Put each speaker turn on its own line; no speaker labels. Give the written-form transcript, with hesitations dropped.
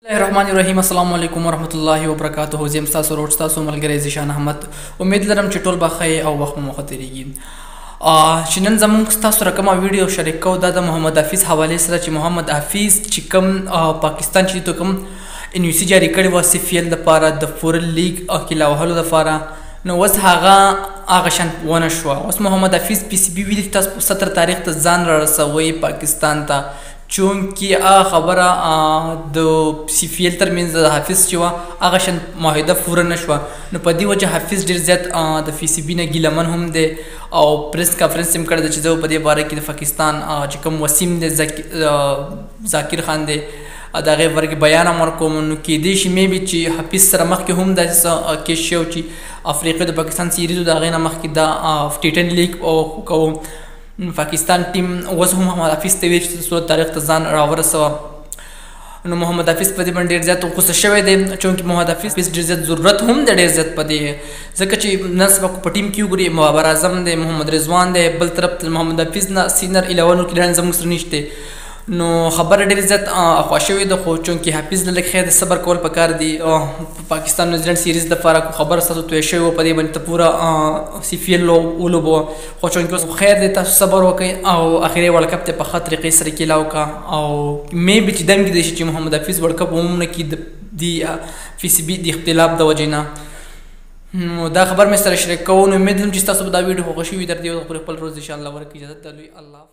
الرحمن الرحیم السلام علیکم ورحمۃ اللہ وبرکاتہ. زم تاسو ورور تاسو ملګری ذیشان احمد. امید لرم چې ټول بخیر او وخت مو ختیریږي. چې نن زموږ تاسو رقم ویډیو شریک کوو دا د محمد حفیظ حواله سره چې محمد حفیظ چې کوم پاکستان چې ته کوم انیوسی جاری کړی و سی فی ال د پاره د فورل لیگ اکیلا وهلو د پاره نو وس هغه شان ونه شو. اوس محمد حفیظ پی سی بی ویل تاسو 17 تاریخ ته ځان را رسوي پاکستان ته چونکی خبره د سی فی ال ترمنځ د حافظ چې وه هغه شان معاهده پوره نه شوه نو په دې وجه حافظ ډېر زیات د پی سی بي نه ګیلمن هم دی او پریس کانفرنس هم کړی دی چې زه په دې باره کې د پاکستان چې کوم وسیم دی ذاکر خان دی د هغې باره کې بیان هم ورکوم. نو کیدای شي میبي چې حافظ سره مخکې هم داسې کیس شوی چې افریقا د پاکستان سیریز د هغې نه مخکې دا ټي10 لیګ کوم پاکستان ټیم اوس هم محمد حفیظ ته ویل چې 16 تاریخ ته ځان راورسوه. نو محمد حفیظ په دې باندې ډېر زیات غوسه شوی دی چونکې محمد حفیظ ډېر زیات ضرورت هم دی ډېر زیات په دې ځکه چې نن سبا په ټیم کې وګورئ بابر اعظم دی محمد رضوان دی بل طرف ته محمد حفیظ نه سینر 11 کلیان زموږ سره نشته. نو خبره ډېر زیات اخوا شوې ده خو چونکې حفیظ له لږ خیر صبر کول پکار دي. پاکستان نیوزیلینډ سیریز دپاره خبره ستاسو توی شوې وه په دې باندې ته پوره سی فی ال ولوبوه خو چونکې اوس خیر دی تاسو صبر وکړئ او اخري ورلډ کپ ته په ښه طریقې سره کیلا وکړه او میبي چې دم کیدای شي چې محمد حفیظ ورلډ کپ عموم نه کړي د پی سی بي د اختلاف د وجې نه. نو دا خبر مې سره شریک کوو. نو امید لرم چې تاسو به دا ویډیو خوښ شوي در دې خپل روز انشاءالله ورکړي. اجازت درلوي الله